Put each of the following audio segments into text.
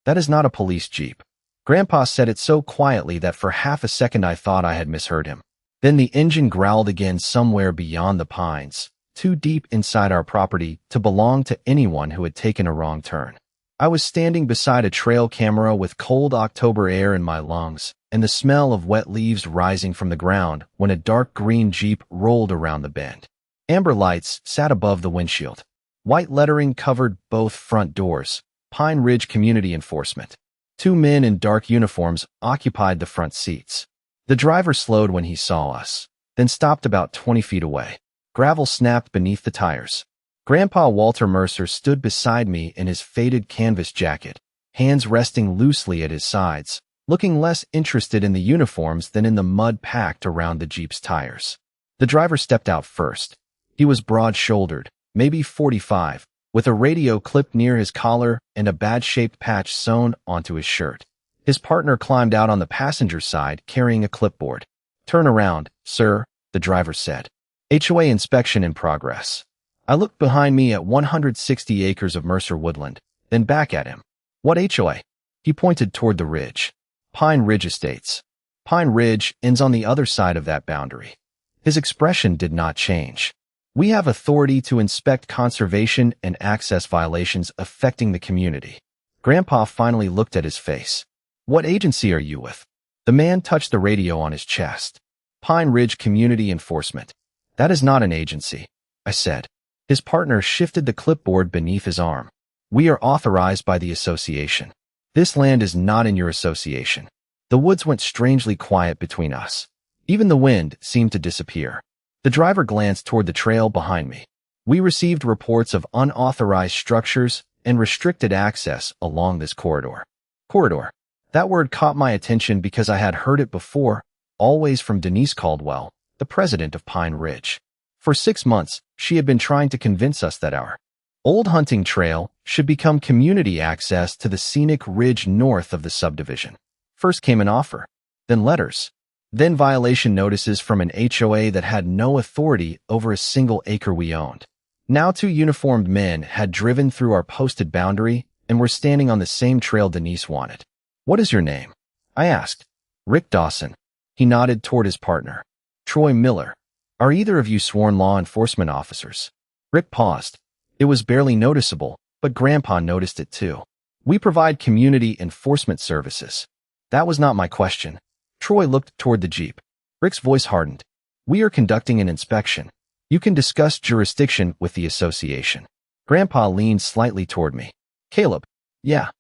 That is not a police jeep. Grandpa said it so quietly that for half a second I thought I had misheard him. Then the engine growled again somewhere beyond the pines, too deep inside our property to belong to anyone who had taken a wrong turn. I was standing beside a trail camera with cold October air in my lungs and the smell of wet leaves rising from the ground when a dark green Jeep rolled around the bend. Amber lights sat above the windshield. White lettering covered both front doors. Pine Ridge Community Enforcement. 2 men in dark uniforms occupied the front seats. The driver slowed when he saw us, then stopped about 20 feet away. Gravel snapped beneath the tires. Grandpa Walter Mercer stood beside me in his faded canvas jacket, hands resting loosely at his sides, looking less interested in the uniforms than in the mud packed around the Jeep's tires. The driver stepped out first. He was broad-shouldered, maybe 45, with a radio clipped near his collar and a bad-shaped patch sewn onto his shirt. His partner climbed out on the passenger side carrying a clipboard. "Turn around, sir," the driver said. "HOA inspection in progress." I looked behind me at 160 acres of Mercer woodland, then back at him. "What HOA?" He pointed toward the ridge. "Pine Ridge Estates." Pine Ridge ends on the other side of that boundary. His expression did not change. "We have authority to inspect conservation and access violations affecting the community." Grandpa finally looked at his face. "What agency are you with?" The man touched the radio on his chest. "Pine Ridge Community Enforcement." "That is not an agency," I said. His partner shifted the clipboard beneath his arm. "We are authorized by the association. This land is not in your association." The woods went strangely quiet between us. Even the wind seemed to disappear. The driver glanced toward the trail behind me. "We received reports of unauthorized structures and restricted access along this corridor." Corridor. That word caught my attention because I had heard it before, always from Denise Caldwell, the president of Pine Ridge. For 6 months, she had been trying to convince us that our old hunting trail should become community access to the scenic ridge north of the subdivision. First came an offer, then letters, then violation notices from an HOA that had no authority over a single acre we owned. Now 2 uniformed men had driven through our posted boundary and were standing on the same trail Denise wanted. "What is your name?" I asked. "Rick Dawson." He nodded toward his partner. "Troy Miller. Are either of you sworn law enforcement officers?" Rick paused. It was barely noticeable, but Grandpa noticed it too. "We provide community enforcement services." That was not my question. Troy looked toward the Jeep. Rick's voice hardened. "We are conducting an inspection. You can discuss jurisdiction with the association." Grandpa leaned slightly toward me. "Caleb." "Yeah."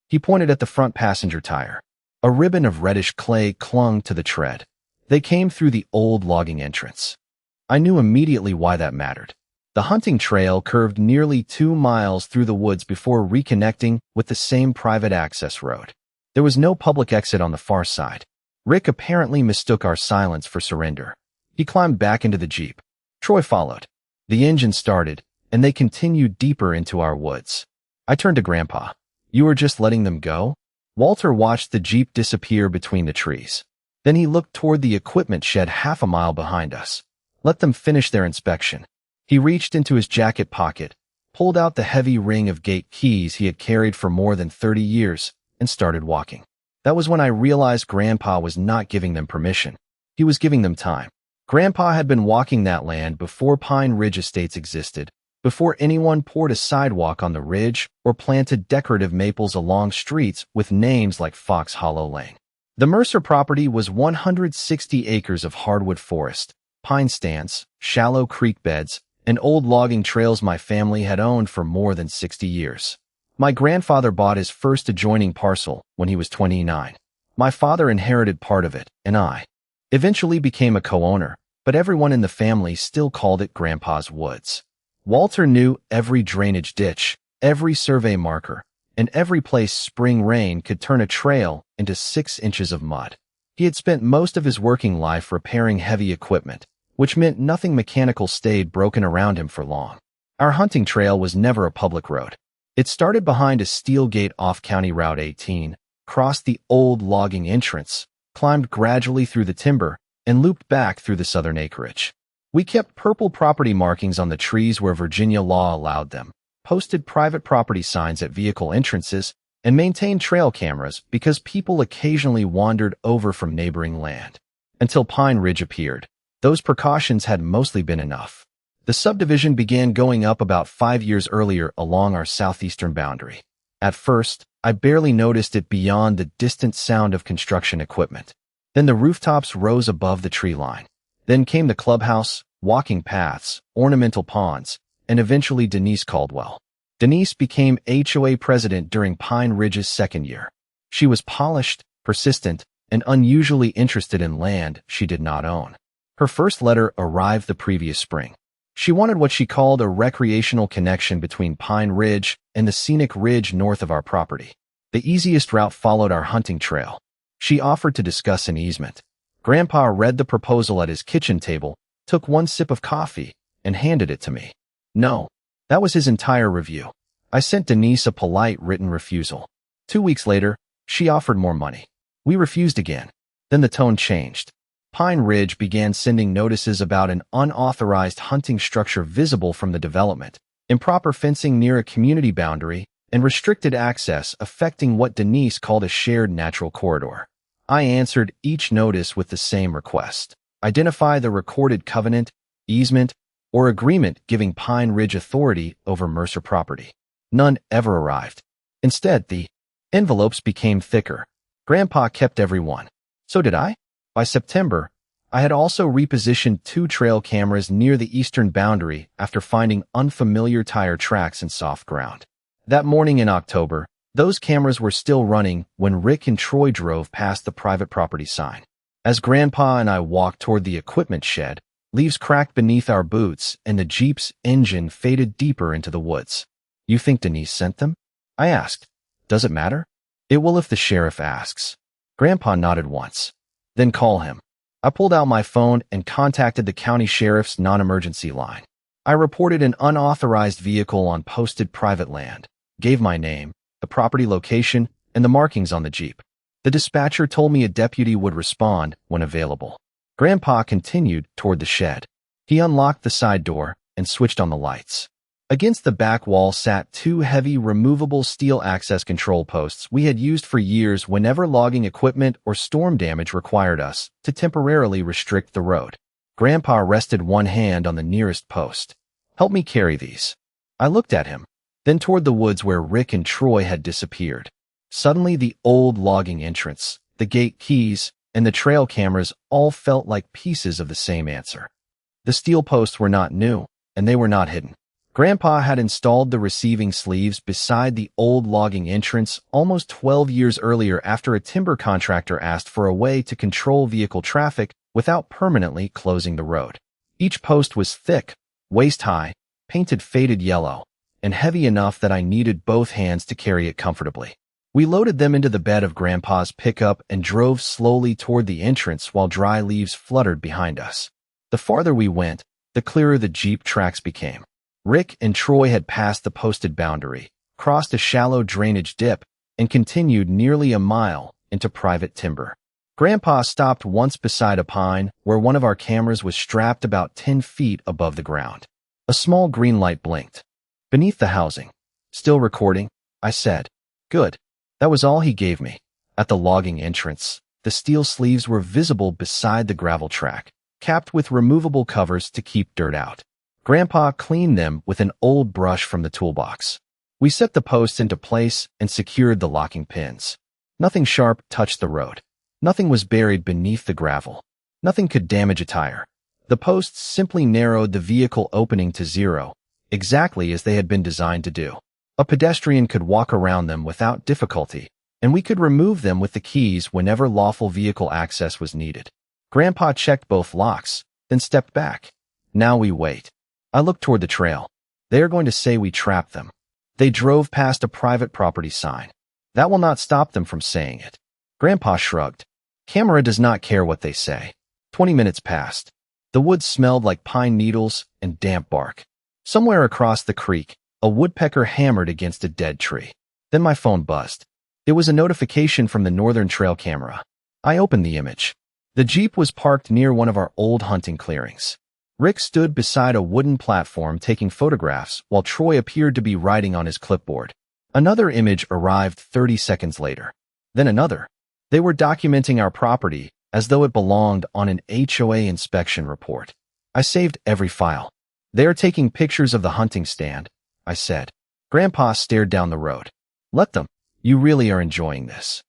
He pointed at the front passenger tire. A ribbon of reddish clay clung to the tread. They came through the old logging entrance. I knew immediately why that mattered. The hunting trail curved nearly 2 miles through the woods before reconnecting with the same private access road. There was no public exit on the far side. Rick apparently mistook our silence for surrender. He climbed back into the Jeep. Troy followed. The engine started, and they continued deeper into our woods. I turned to Grandpa. "You were just letting them go?" Walter watched the Jeep disappear between the trees. Then he looked toward the equipment shed half a mile behind us. "Let them finish their inspection." He reached into his jacket pocket, pulled out the heavy ring of gate keys he had carried for more than 30 years, and started walking. That was when I realized Grandpa was not giving them permission. He was giving them time. Grandpa had been walking that land before Pine Ridge Estates existed, before anyone poured a sidewalk on the ridge or planted decorative maples along streets with names like Fox Hollow Lane. The Mercer property was 160 acres of hardwood forest, pine stands, shallow creek beds, and old logging trails my family had owned for more than 60 years. My grandfather bought his first adjoining parcel when he was 29. My father inherited part of it, and I eventually became a co-owner, but everyone in the family still called it Grandpa's Woods. Walter knew every drainage ditch, every survey marker, and every place spring rain could turn a trail into 6 inches of mud. He had spent most of his working life repairing heavy equipment, which meant nothing mechanical stayed broken around him for long. Our hunting trail was never a public road. It started behind a steel gate off County Route 18, crossed the old logging entrance, climbed gradually through the timber, and looped back through the southern acreage. We kept purple property markings on the trees where Virginia law allowed them, posted private property signs at vehicle entrances, and maintained trail cameras because people occasionally wandered over from neighboring land. Until Pine Ridge appeared, those precautions had mostly been enough. The subdivision began going up about 5 years earlier along our southeastern boundary. At first, I barely noticed it beyond the distant sound of construction equipment. Then the rooftops rose above the tree line. Then came the clubhouse, walking paths, ornamental ponds, and eventually Denise Caldwell. Denise became HOA president during Pine Ridge's second year. She was polished, persistent, and unusually interested in land she did not own. Her first letter arrived the previous spring. She wanted what she called a recreational connection between Pine Ridge and the scenic ridge north of our property. The easiest route followed our hunting trail. She offered to discuss an easement. Grandpa read the proposal at his kitchen table, took one sip of coffee, and handed it to me. No, that was his entire review. I sent Denise a polite written refusal. 2 weeks later, she offered more money. We refused again. Then the tone changed. Pine Ridge began sending notices about an unauthorized hunting structure visible from the development, improper fencing near a community boundary, and restricted access affecting what Denise called a shared natural corridor. I answered each notice with the same request. Identify the recorded covenant, easement, or agreement giving Pine Ridge authority over Mercer property. None ever arrived. Instead, the envelopes became thicker. Grandpa kept every one. So did I. By September, I had also repositioned 2 trail cameras near the eastern boundary after finding unfamiliar tire tracks in soft ground. That morning in October, those cameras were still running when Rick and Troy drove past the private property sign. As Grandpa and I walked toward the equipment shed, leaves cracked beneath our boots and the Jeep's engine faded deeper into the woods. You think Denise sent them? I asked. Does it matter? It will if the sheriff asks. Grandpa nodded once. Then call him. I pulled out my phone and contacted the county sheriff's non-emergency line. I reported an unauthorized vehicle on posted private land, gave my name, the property location, and the markings on the Jeep. The dispatcher told me a deputy would respond when available. Grandpa continued toward the shed. He unlocked the side door and switched on the lights. Against the back wall sat 2 heavy, removable steel access control posts we had used for years whenever logging equipment or storm damage required us to temporarily restrict the road. Grandpa rested one hand on the nearest post. Help me carry these. I looked at him, then toward the woods where Rick and Troy had disappeared. Suddenly the old logging entrance, the gate keys, and the trail cameras all felt like pieces of the same answer. The steel posts were not new, and they were not hidden. Grandpa had installed the receiving sleeves beside the old logging entrance almost 12 years earlier after a timber contractor asked for a way to control vehicle traffic without permanently closing the road. Each post was thick, waist-high, painted faded yellow, and heavy enough that I needed both hands to carry it comfortably. We loaded them into the bed of Grandpa's pickup and drove slowly toward the entrance while dry leaves fluttered behind us. The farther we went, the clearer the Jeep tracks became. Rick and Troy had passed the posted boundary, crossed a shallow drainage dip, and continued nearly a mile into private timber. Grandpa stopped once beside a pine where one of our cameras was strapped about 10 feet above the ground. A small green light blinked. Beneath the housing. Still recording? I said. Good. That was all he gave me. At the logging entrance, the steel sleeves were visible beside the gravel track, capped with removable covers to keep dirt out. Grandpa cleaned them with an old brush from the toolbox. We set the posts into place and secured the locking pins. Nothing sharp touched the road. Nothing was buried beneath the gravel. Nothing could damage a tire. The posts simply narrowed the vehicle opening to 0, exactly as they had been designed to do. A pedestrian could walk around them without difficulty, and we could remove them with the keys whenever lawful vehicle access was needed. Grandpa checked both locks, then stepped back. Now we wait. I looked toward the trail. They are going to say we trapped them. They drove past a private property sign. That will not stop them from saying it. Grandpa shrugged. Camera does not care what they say. 20 minutes passed. The woods smelled like pine needles and damp bark. Somewhere across the creek, a woodpecker hammered against a dead tree. Then my phone buzzed. It was a notification from the Northern Trail camera. I opened the image. The Jeep was parked near one of our old hunting clearings. Rick stood beside a wooden platform taking photographs while Troy appeared to be writing on his clipboard. Another image arrived 30 seconds later. Then another. They were documenting our property as though it belonged on an HOA inspection report. I saved every file. They are taking pictures of the hunting stand, I said. Grandpa stared down the road. Let them. You really are enjoying this.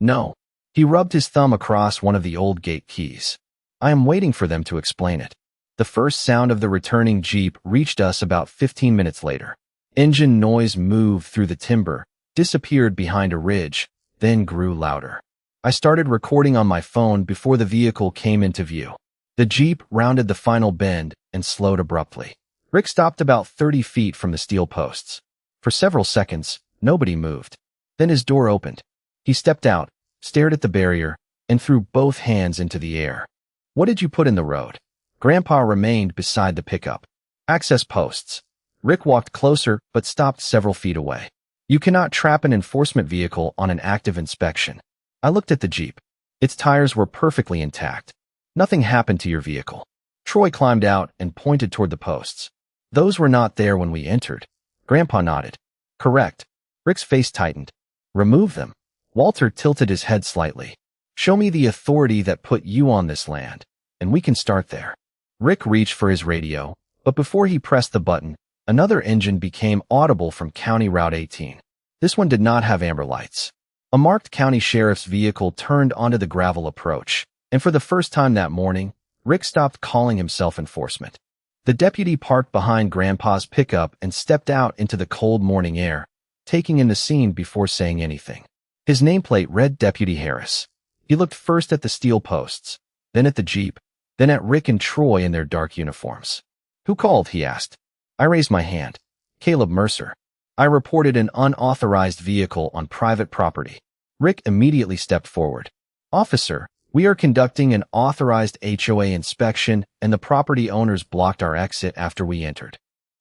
No. He rubbed his thumb across one of the old gate keys. I am waiting for them to explain it. The first sound of the returning Jeep reached us about 15 minutes later. Engine noise moved through the timber, disappeared behind a ridge, then grew louder. I started recording on my phone before the vehicle came into view. The Jeep rounded the final bend and slowed abruptly. Rick stopped about 30 feet from the steel posts. For several seconds, nobody moved. Then his door opened. He stepped out, stared at the barrier, and threw both hands into the air. What did you put in the road? Grandpa remained beside the pickup. Access posts. Rick walked closer but stopped several feet away. You cannot trap an enforcement vehicle on an active inspection. I looked at the Jeep. Its tires were perfectly intact. Nothing happened to your vehicle. Troy climbed out and pointed toward the posts. Those were not there when we entered. Grandpa nodded. Correct. Rick's face tightened. Remove them. Walter tilted his head slightly. Show me the authority that put you on this land, and we can start there. Rick reached for his radio, but before he pressed the button, another engine became audible from County Route 18. This one did not have amber lights. A marked county sheriff's vehicle turned onto the gravel approach, and for the first time that morning, Rick stopped calling himself enforcement. The deputy parked behind Grandpa's pickup and stepped out into the cold morning air, taking in the scene before saying anything. His nameplate read Deputy Harris. He looked first at the steel posts, then at the Jeep, then at Rick and Troy in their dark uniforms. Who called? He asked. I raised my hand. Caleb Mercer. I reported an unauthorized vehicle on private property. Rick immediately stepped forward. Officer, we are conducting an authorized HOA inspection and the property owners blocked our exit after we entered.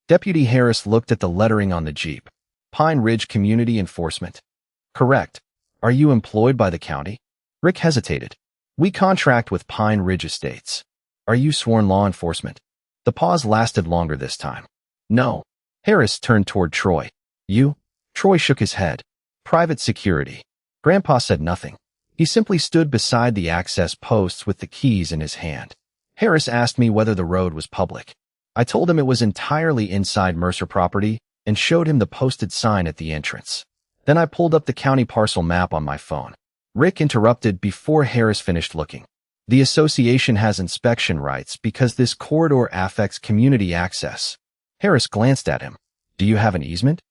Deputy Harris looked at the lettering on the Jeep. Pine Ridge Community Enforcement. Correct. Are you employed by the county? Rick hesitated. We contract with Pine Ridge Estates. Are you sworn law enforcement? The pause lasted longer this time. No. Harris turned toward Troy. You? Troy shook his head. Private security. Grandpa said nothing. He simply stood beside the access posts with the keys in his hand. Harris asked me whether the road was public. I told him it was entirely inside Mercer property and showed him the posted sign at the entrance. Then I pulled up the county parcel map on my phone. Rick interrupted before Harris finished looking. The association has inspection rights because this corridor affects community access. Harris glanced at him. Do you have an easement?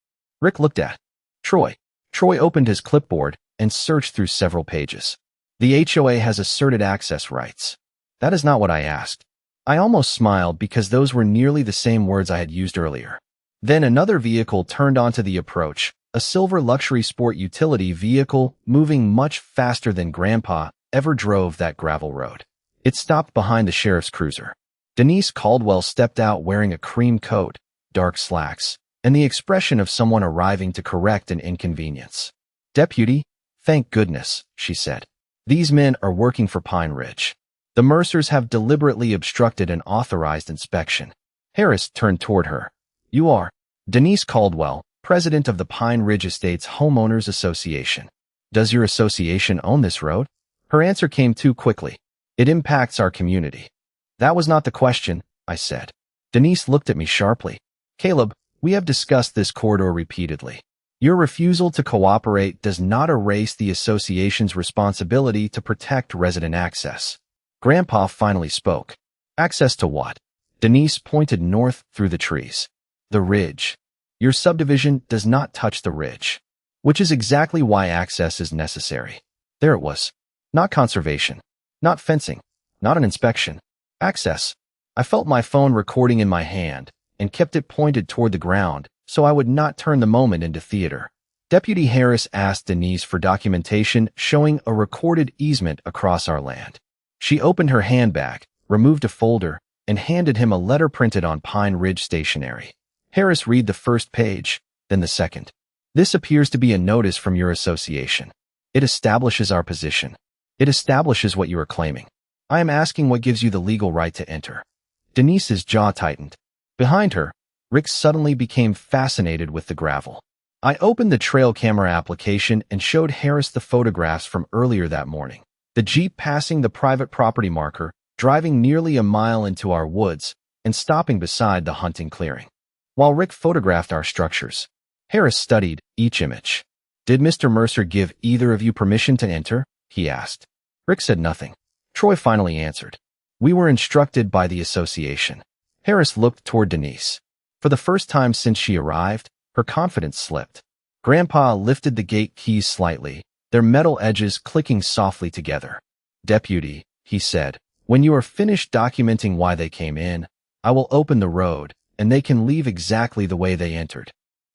Rick looked at Troy. Troy opened his clipboard and searched through several pages. The HOA has asserted access rights. That is not what I asked. I almost smiled because those were nearly the same words I had used earlier. Then another vehicle turned onto the approach, a silver luxury sport utility vehicle moving much faster than Grandpa ever drove that gravel road. It stopped behind the sheriff's cruiser. Denise Caldwell stepped out wearing a cream coat, dark slacks, and the expression of someone arriving to correct an inconvenience. Deputy, thank goodness, she said. These men are working for Pine Ridge. The Mercers have deliberately obstructed an authorized inspection. Harris turned toward her. You are Denise Caldwell, president of the Pine Ridge Estates Homeowners Association. Does your association own this road? Her answer came too quickly. It impacts our community. That was not the question, I said. Denise looked at me sharply. Caleb, we have discussed this corridor repeatedly. Your refusal to cooperate does not erase the association's responsibility to protect resident access. Grandpa finally spoke. Access to what? Denise pointed north through the trees. The ridge. Your subdivision does not touch the ridge, which is exactly why access is necessary. There it was. Not conservation. Not fencing. Not an inspection. Access. I felt my phone recording in my hand and kept it pointed toward the ground so I would not turn the moment into theater. Deputy Harris asked Denise for documentation showing a recorded easement across our land. She opened her handbag, removed a folder, and handed him a letter printed on Pine Ridge stationery. Harris read the first page, then the second. This appears to be a notice from your association. It establishes our position. It establishes what you are claiming. I am asking what gives you the legal right to enter. Denise's jaw tightened. Behind her, Rick suddenly became fascinated with the gravel. I opened the trail camera application and showed Harris the photographs from earlier that morning. The Jeep passing the private property marker, driving nearly a mile into our woods, and stopping beside the hunting clearing. While Rick photographed our structures, Harris studied each image. "Did Mr. Mercer give either of you permission to enter?" he asked. Rick said nothing. Troy finally answered. "We were instructed by the association." Harris looked toward Denise. For the first time since she arrived, her confidence slipped. Grandpa lifted the gate keys slightly, their metal edges clicking softly together. "Deputy," he said, "when you are finished documenting why they came in, I will open the road, and they can leave exactly the way they entered."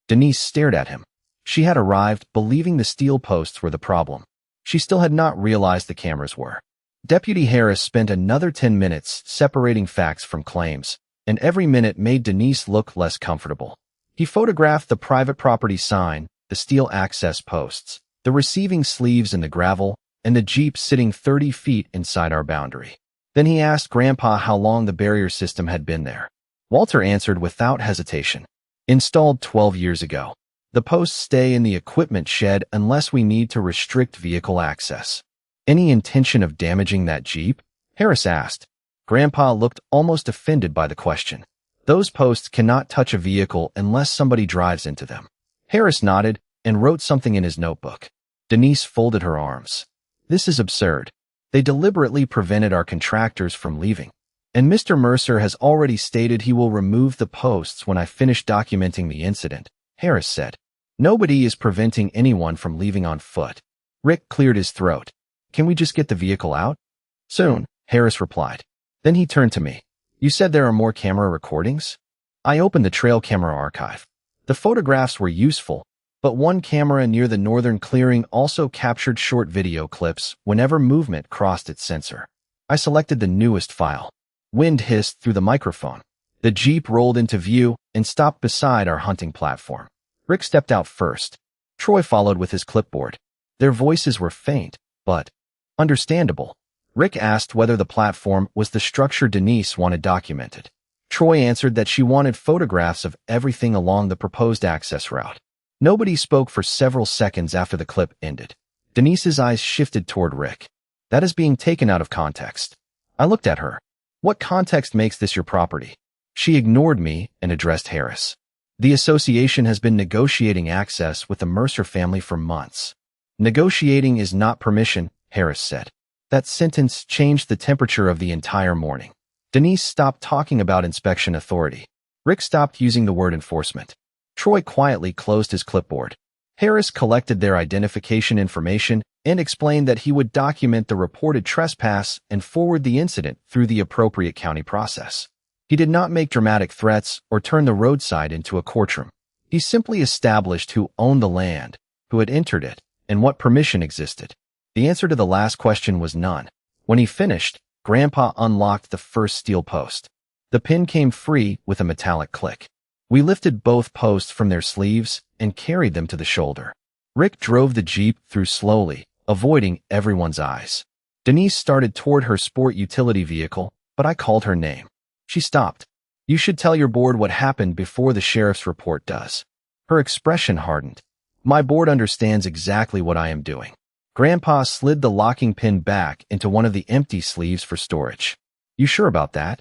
Denise stared at him. She had arrived believing the steel posts were the problem. She still had not realized the cameras were. Deputy Harris spent another 10 minutes separating facts from claims, and every minute made Denise look less comfortable. He photographed the private property sign, the steel access posts, the receiving sleeves in the gravel, and the Jeep sitting 30 feet inside our boundary. Then he asked Grandpa how long the barrier system had been there. Walter answered without hesitation. "Installed 12 years ago. The posts stay in the equipment shed unless we need to restrict vehicle access." "Any intention of damaging that Jeep?" Harris asked. Grandpa looked almost offended by the question. "Those posts cannot touch a vehicle unless somebody drives into them." Harris nodded and wrote something in his notebook. Denise folded her arms. "This is absurd. They deliberately prevented our contractors from leaving. And Mr. Mercer has already stated he will remove the posts when I finish documenting the incident," Harris said. "Nobody is preventing anyone from leaving on foot." Rick cleared his throat. "Can we just get the vehicle out?" "Soon," Harris replied. Then he turned to me. "You said there are more camera recordings?" I opened the trail camera archive. The photographs were useful, but one camera near the northern clearing also captured short video clips whenever movement crossed its sensor. I selected the newest file. Wind hissed through the microphone. The Jeep rolled into view and stopped beside our hunting platform. Rick stepped out first. Troy followed with his clipboard. Their voices were faint, but understandable. Rick asked whether the platform was the structure Denise wanted documented. Troy answered that she wanted photographs of everything along the proposed access route. Nobody spoke for several seconds after the clip ended. Denise's eyes shifted toward Rick. "That is being taken out of context." I looked at her. "What context makes this your property?" She ignored me and addressed Harris. "The association has been negotiating access with the Mercer family for months." "Negotiating is not permission," Harris said. That sentence changed the temperature of the entire morning. Denise stopped talking about inspection authority. Rick stopped using the word enforcement. Troy quietly closed his clipboard. Harris collected their identification information and explained that he would document the reported trespass and forward the incident through the appropriate county process. He did not make dramatic threats or turn the roadside into a courtroom. He simply established who owned the land, who had entered it, and what permission existed. The answer to the last question was none. When he finished, Grandpa unlocked the first steel post. The pin came free with a metallic click. We lifted both posts from their sleeves and carried them to the shoulder. Rick drove the Jeep through slowly, avoiding everyone's eyes. Denise started toward her sport utility vehicle, but I called her name. She stopped. "You should tell your board what happened before the sheriff's report does." Her expression hardened. "My board understands exactly what I am doing." Grandpa slid the locking pin back into one of the empty sleeves for storage. "You sure about that?"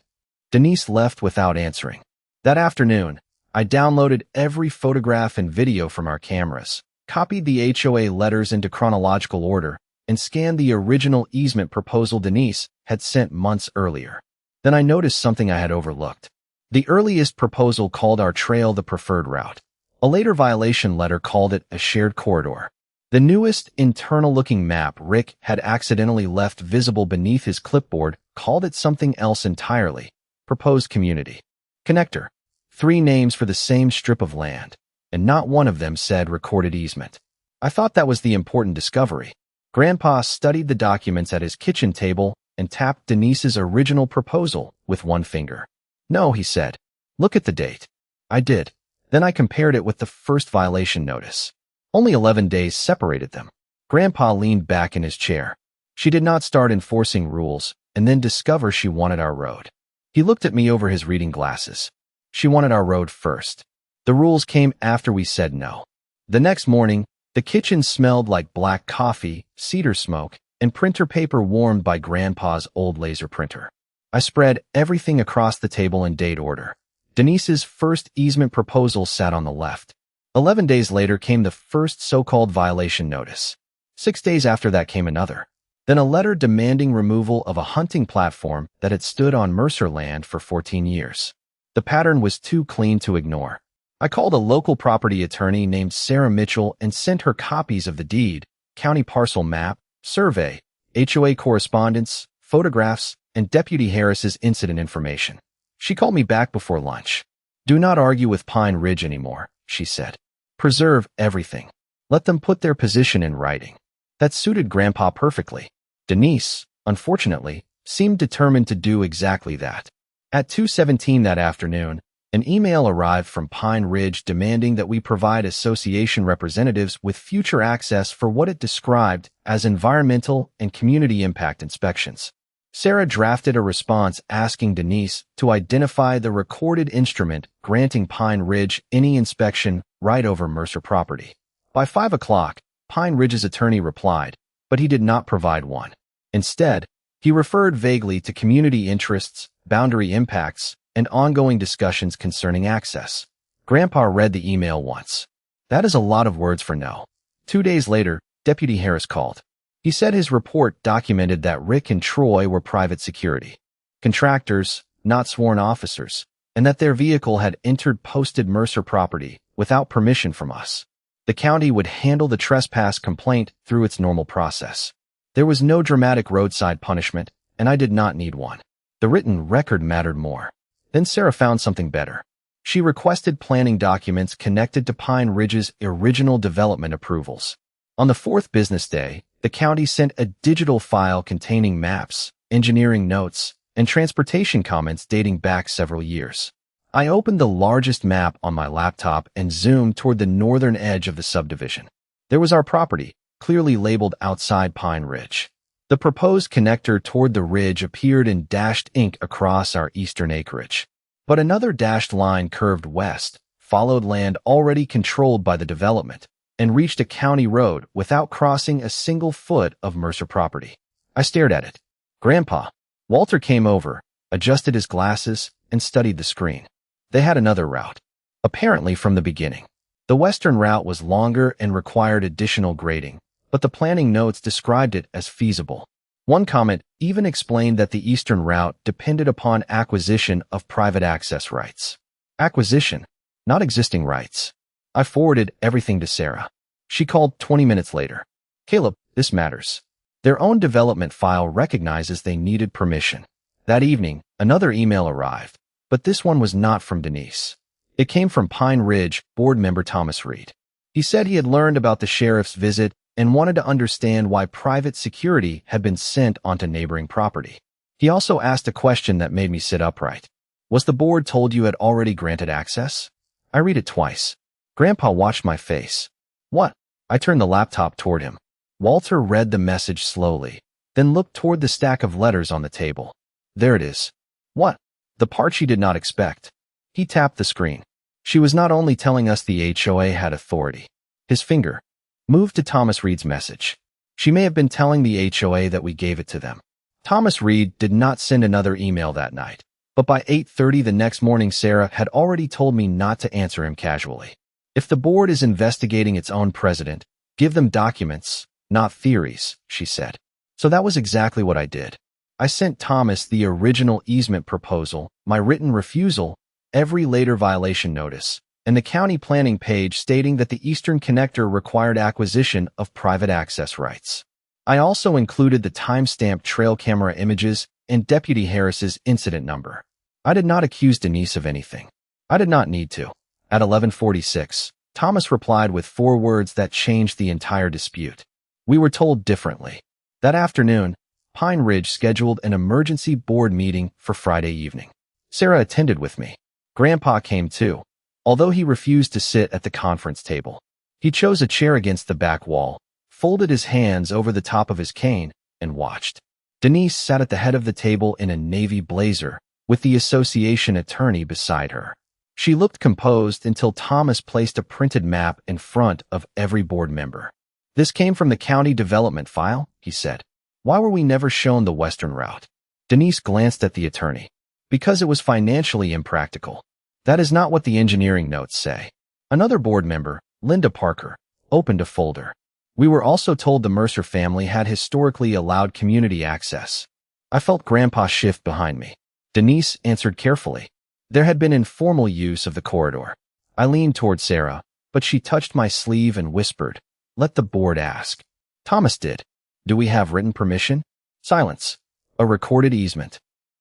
Denise left without answering. That afternoon, I downloaded every photograph and video from our cameras, copied the HOA letters into chronological order, and scanned the original easement proposal Denise had sent months earlier. Then I noticed something I had overlooked. The earliest proposal called our trail the preferred route. A later violation letter called it a shared corridor. The newest internal-looking map Rick had accidentally left visible beneath his clipboard called it something else entirely. Proposed community. Connector. 3 names for the same strip of land, and not one of them said recorded easement. I thought that was the important discovery. Grandpa studied the documents at his kitchen table and tapped Denise's original proposal with one finger. "No," he said. "Look at the date." I did. Then I compared it with the first violation notice. Only 11 days separated them. Grandpa leaned back in his chair. She did not start enforcing rules and then discover she wanted our road. He looked at me over his reading glasses. She wanted our road first. The rules came after we said no. The next morning, the kitchen smelled like black coffee, cedar smoke, and printer paper warmed by Grandpa's old laser printer. I spread everything across the table in date order. Denise's first easement proposal sat on the left. 11 days later came the first so-called violation notice. 6 days after that came another. Then a letter demanding removal of a hunting platform that had stood on Mercer land for 14 years. The pattern was too clean to ignore. I called a local property attorney named Sarah Mitchell and sent her copies of the deed, county parcel map, survey, HOA correspondence, photographs, and Deputy Harris's incident information. She called me back before lunch. "Do not argue with Pine Ridge anymore," she said. "Preserve everything. Let them put their position in writing." That suited Grandpa perfectly. Denise, unfortunately, seemed determined to do exactly that. At 2:17 that afternoon, an email arrived from Pine Ridge demanding that we provide association representatives with future access for what it described as environmental and community impact inspections. Sarah drafted a response asking Denise to identify the recorded instrument granting Pine Ridge any inspection right over Mercer property. By 5 o'clock, Pine Ridge's attorney replied, but he did not provide one. Instead, he referred vaguely to community interests, boundary impacts, and ongoing discussions concerning access. Grandpa read the email once. "That is a lot of words for no." 2 days later, Deputy Harris called. He said his report documented that Rick and Troy were private security contractors, not sworn officers, and that their vehicle had entered posted Mercer property without permission from us. The county would handle the trespass complaint through its normal process. There was no dramatic roadside punishment, and I did not need one. The written record mattered more. Then Sarah found something better. She requested planning documents connected to Pine Ridge's original development approvals. On the 4th business day, the county sent a digital file containing maps, engineering notes, and transportation comments dating back several years. I opened the largest map on my laptop and zoomed toward the northern edge of the subdivision. There was our property, clearly labeled outside Pine Ridge. The proposed connector toward the ridge appeared in dashed ink across our eastern acreage. But another dashed line curved west, followed land already controlled by the development, and reached a county road without crossing a single foot of Mercer property. I stared at it. "Grandpa." Walter came over, adjusted his glasses, and studied the screen. They had another route. Apparently from the beginning. The western route was longer and required additional grading, but the planning notes described it as feasible. One comment even explained that the eastern route depended upon acquisition of private access rights. Acquisition, not existing rights. I forwarded everything to Sarah. She called 20 minutes later. "Caleb, this matters." Their own development file recognizes they needed permission. That evening, another email arrived, but this one was not from Denise. It came from Pine Ridge board member Thomas Reed. He said he had learned about the sheriff's visit and wanted to understand why private security had been sent onto neighboring property. He also asked a question that made me sit upright. "Was the board told you had already granted access?" I read it twice. Grandpa watched my face. "What?" I turned the laptop toward him. Walter read the message slowly, then looked toward the stack of letters on the table. "There it is." "What?" The part she did not expect. He tapped the screen. She was not only telling us the HOA had authority. His finger moved to Thomas Reed's message. She may have been telling the HOA that we gave it to them. Thomas Reed did not send another email that night, but by 8:30 the next morning Sarah had already told me not to answer him casually. If the board is investigating its own president, give them documents, not theories, she said. So that was exactly what I did. I sent Thomas the original easement proposal, my written refusal, every later violation notice, and the county planning page stating that the eastern connector required acquisition of private access rights. I also included the timestamped trail camera images and Deputy Harris's incident number. I did not accuse Denise of anything. I did not need to. At 11:46, Thomas replied with 4 words that changed the entire dispute. We were told differently. That afternoon, Pine Ridge scheduled an emergency board meeting for Friday evening. Sarah attended with me. Grandpa came too, although he refused to sit at the conference table. He chose a chair against the back wall, folded his hands over the top of his cane, and watched. Denise sat at the head of the table in a navy blazer, with the association attorney beside her. She looked composed until Thomas placed a printed map in front of every board member. "This came from the county development file," he said. "Why were we never shown the western route?" Denise glanced at the attorney. "Because it was financially impractical. That is not what the engineering notes say." Another board member, Linda Parker, opened a folder. "We were also told the Mercer family had historically allowed community access." I felt Grandpa shift behind me. Denise answered carefully. "There had been informal use of the corridor." I leaned toward Sarah, but she touched my sleeve and whispered, "Let the board ask." Thomas did. "Do we have written permission?" Silence. "A recorded easement."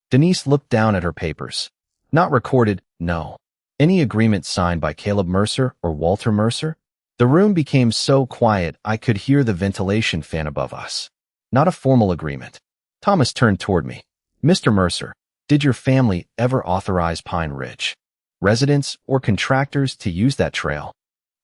Denise looked down at her papers. "Not recorded, no." "Any agreement signed by Caleb Mercer or Walter Mercer?" The room became so quiet I could hear the ventilation fan above us. "Not a formal agreement." Thomas turned toward me. "Mr. Mercer, did your family ever authorize Pine Ridge residents or contractors to use that trail?"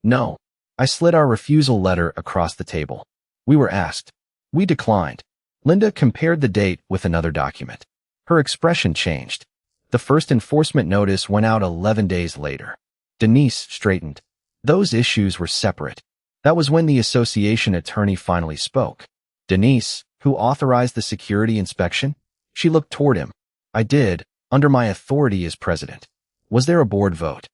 "No." I slid our refusal letter across the table. "We were asked. We declined." Linda compared the date with another document. Her expression changed. The first enforcement notice went out 11 days later. Denise straightened. Those issues were separate. That was when the association attorney finally spoke. "Denise, who authorized the security inspection?" She looked toward him. "I did, under my authority as president." "Was there a board vote?"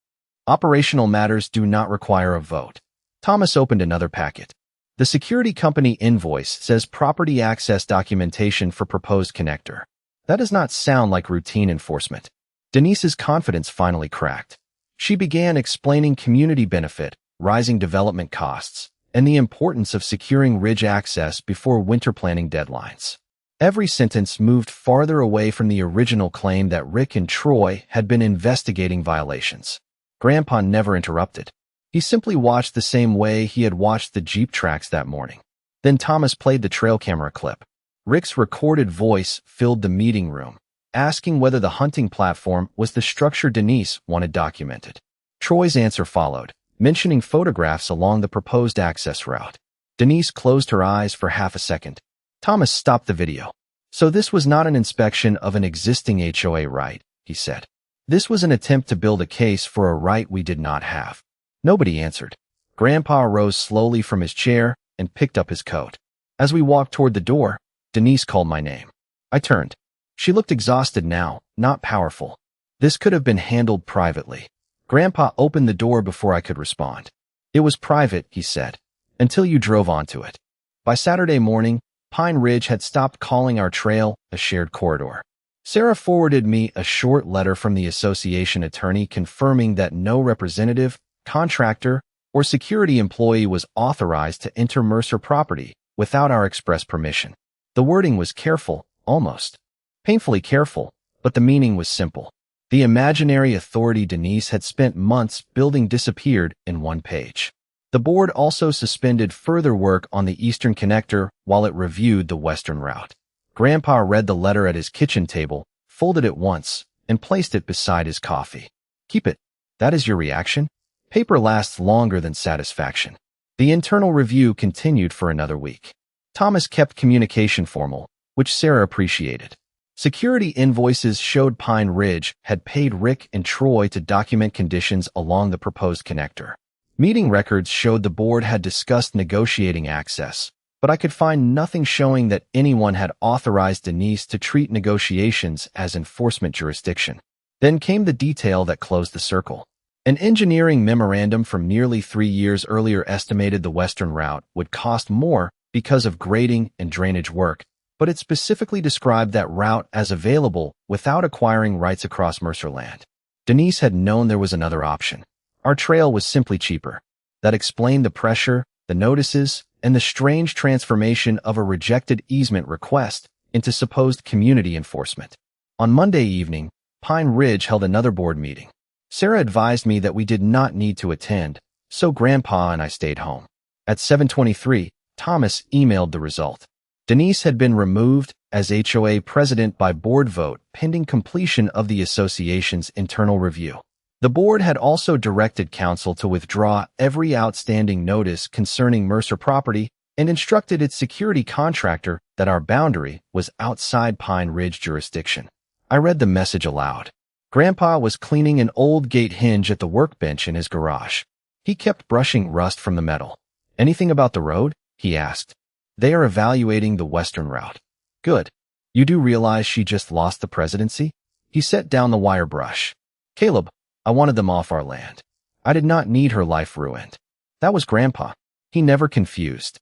"Operational matters do not require a vote." Thomas opened another packet. "The security company invoice says property access documentation for proposed connector. That does not sound like routine enforcement." Denise's confidence finally cracked. She began explaining community benefit, rising development costs, and the importance of securing ridge access before winter planning deadlines. Every sentence moved farther away from the original claim that Rick and Troy had been investigating violations. Grandpa never interrupted. He simply watched the same way he had watched the Jeep tracks that morning. Then Thomas played the trail camera clip. Rick's recorded voice filled the meeting room, asking whether the hunting platform was the structure Denise wanted documented. Troy's answer followed, mentioning photographs along the proposed access route. Denise closed her eyes for half a second. Thomas stopped the video. "So this was not an inspection of an existing HOA right," he said. "This was an attempt to build a case for a right we did not have." Nobody answered. Grandpa rose slowly from his chair and picked up his coat. As we walked toward the door, Denise called my name. I turned. She looked exhausted now, not powerful. "This could have been handled privately." Grandpa opened the door before I could respond. "It was private," he said, "until you drove onto it." By Saturday morning, Pine Ridge had stopped calling our trail a shared corridor. Sarah forwarded me a short letter from the association attorney confirming that no representative, contractor, or security employee was authorized to enter Mercer property without our express permission. The wording was careful, almost painfully careful, but the meaning was simple. The imaginary authority Denise had spent months building disappeared in one page. The board also suspended further work on the eastern connector while it reviewed the western route. Grandpa read the letter at his kitchen table, folded it once, and placed it beside his coffee. "Keep it. That is your reaction?" Paper lasts longer than satisfaction. The internal review continued for another week. Thomas kept communication formal, which Sarah appreciated. Security invoices showed Pine Ridge had paid Rick and Troy to document conditions along the proposed connector. Meeting records showed the board had discussed negotiating access, but I could find nothing showing that anyone had authorized Denise to treat negotiations as enforcement jurisdiction. Then came the detail that closed the circle. An engineering memorandum from nearly 3 years earlier estimated the western route would cost more because of grading and drainage work, but it specifically described that route as available without acquiring rights across Mercer land. Denise had known there was another option. Our trail was simply cheaper. That explained the pressure, the notices, and the strange transformation of a rejected easement request into supposed community enforcement. On Monday evening, Pine Ridge held another board meeting. Sarah advised me that we did not need to attend, so Grandpa and I stayed home. At 7:23, Thomas emailed the result. Denise had been removed as HOA president by board vote pending completion of the association's internal review. The board had also directed council to withdraw every outstanding notice concerning Mercer property and instructed its security contractor that our boundary was outside Pine Ridge jurisdiction. I read the message aloud. Grandpa was cleaning an old gate hinge at the workbench in his garage. He kept brushing rust from the metal. "Anything about the road?" he asked. "They are evaluating the western route." "Good. You do realize she just lost the presidency?" He set down the wire brush. "Caleb, I wanted them off our land. I did not need her life ruined." That was Grandpa. He never confused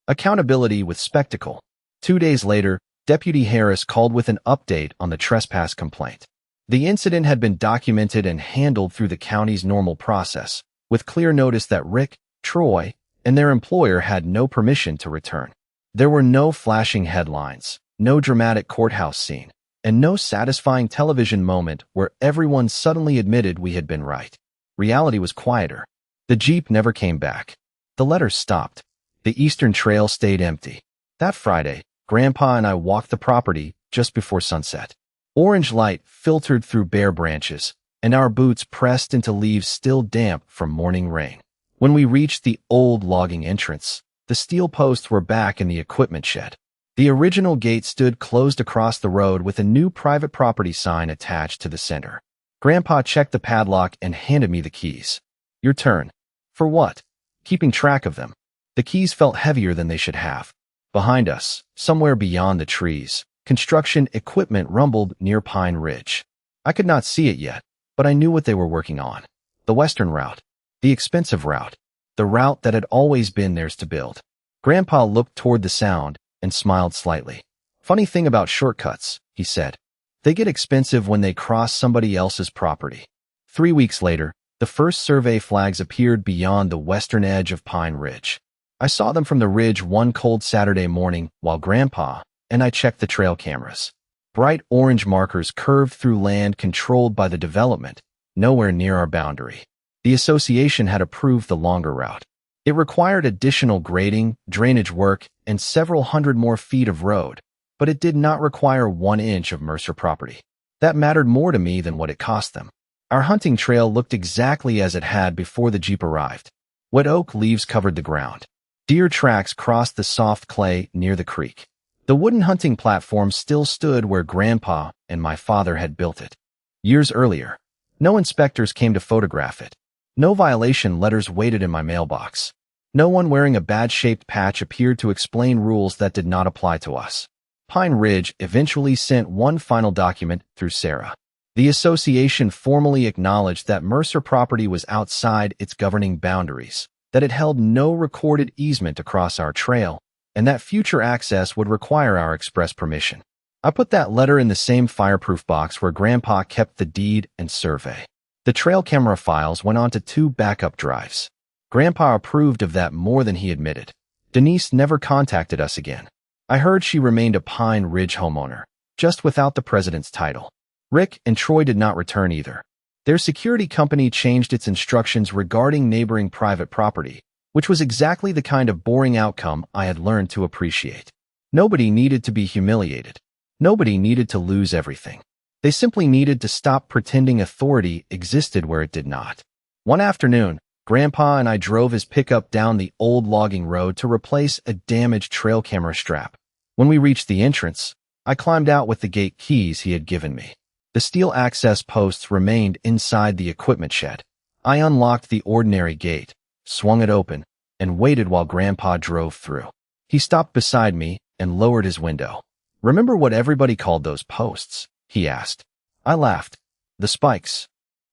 accountability with spectacle. 2 days later, Deputy Harris called with an update on the trespass complaint. The incident had been documented and handled through the county's normal process, with clear notice that Rick, Troy, and their employer had no permission to return. There were no flashing headlines, no dramatic courthouse scene, and no satisfying television moment where everyone suddenly admitted we had been right. Reality was quieter. The Jeep never came back. The letters stopped. The Eastern Trail stayed empty. That Friday, Grandpa and I walked the property just before sunset. Orange light filtered through bare branches, and our boots pressed into leaves still damp from morning rain. When we reached the old logging entrance, the steel posts were back in the equipment shed. The original gate stood closed across the road with a new private property sign attached to the center. Grandpa checked the padlock and handed me the keys. "Your turn." "For what?" "Keeping track of them." The keys felt heavier than they should have. Behind us, somewhere beyond the trees, construction equipment rumbled near Pine Ridge. I could not see it yet, but I knew what they were working on. The western route. The expensive route. The route that had always been theirs to build. Grandpa looked toward the sound and smiled slightly. "Funny thing about shortcuts," he said. "They get expensive when they cross somebody else's property." 3 weeks later, the first survey flags appeared beyond the western edge of Pine Ridge. I saw them from the ridge one cold Saturday morning while Grandpa and I checked the trail cameras. Bright orange markers curved through land controlled by the development, nowhere near our boundary. The association had approved the longer route. It required additional grading, drainage work, and several hundred more feet of road, but it did not require 1 inch of Mercer property. That mattered more to me than what it cost them. Our hunting trail looked exactly as it had before the Jeep arrived. Wet oak leaves covered the ground. Deer tracks crossed the soft clay near the creek. The wooden hunting platform still stood where Grandpa and my father had built it. Years earlier, no inspectors came to photograph it. No violation letters waited in my mailbox. No one wearing a bad-shaped patch appeared to explain rules that did not apply to us. Pine Ridge eventually sent one final document through Sarah. The association formally acknowledged that Mercer property was outside its governing boundaries, that it held no recorded easement across our trail, and that future access would require our express permission. I put that letter in the same fireproof box where Grandpa kept the deed and survey. The trail camera files went onto 2 backup drives. Grandpa approved of that more than he admitted. Denise never contacted us again. I heard she remained a Pine Ridge homeowner, just without the president's title. Rick and Troy did not return either. Their security company changed its instructions regarding neighboring private property, which was exactly the kind of boring outcome I had learned to appreciate. Nobody needed to be humiliated. Nobody needed to lose everything. They simply needed to stop pretending authority existed where it did not. One afternoon, Grandpa and I drove his pickup down the old logging road to replace a damaged trail camera strap. When we reached the entrance, I climbed out with the gate keys he had given me. The steel access posts remained inside the equipment shed. I unlocked the ordinary gate, swung it open, and waited while Grandpa drove through. He stopped beside me and lowered his window. "Remember what everybody called those posts?" he asked. I laughed. "The spikes."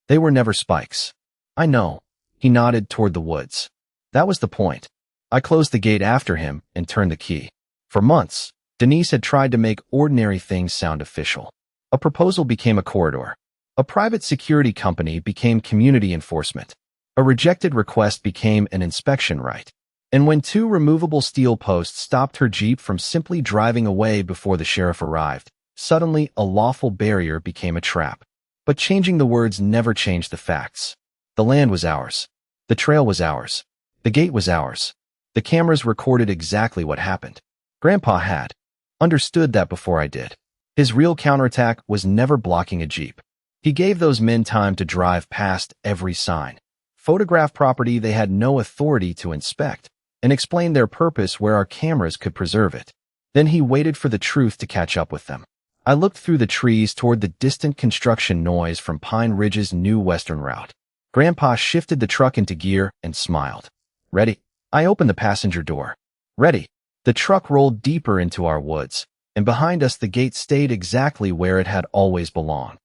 "They were never spikes." "I know." He nodded toward the woods. "That was the point." I closed the gate after him and turned the key. For months, Denise had tried to make ordinary things sound official. A proposal became a corridor. A private security company became community enforcement. A rejected request became an inspection right. And when 2 removable steel posts stopped her Jeep from simply driving away before the sheriff arrived, suddenly a lawful barrier became a trap. But changing the words never changed the facts. The land was ours. The trail was ours. The gate was ours. The cameras recorded exactly what happened. Grandpa had understood that before I did. His real counterattack was never blocking a Jeep. He gave those men time to drive past every sign, photograph property they had no authority to inspect, and explain their purpose where our cameras could preserve it. Then he waited for the truth to catch up with them. I looked through the trees toward the distant construction noise from Pine Ridge's new western route. Grandpa shifted the truck into gear and smiled. Ready? I opened the passenger door. Ready. The truck rolled deeper into our woods, and behind us the gate stayed exactly where it had always belonged.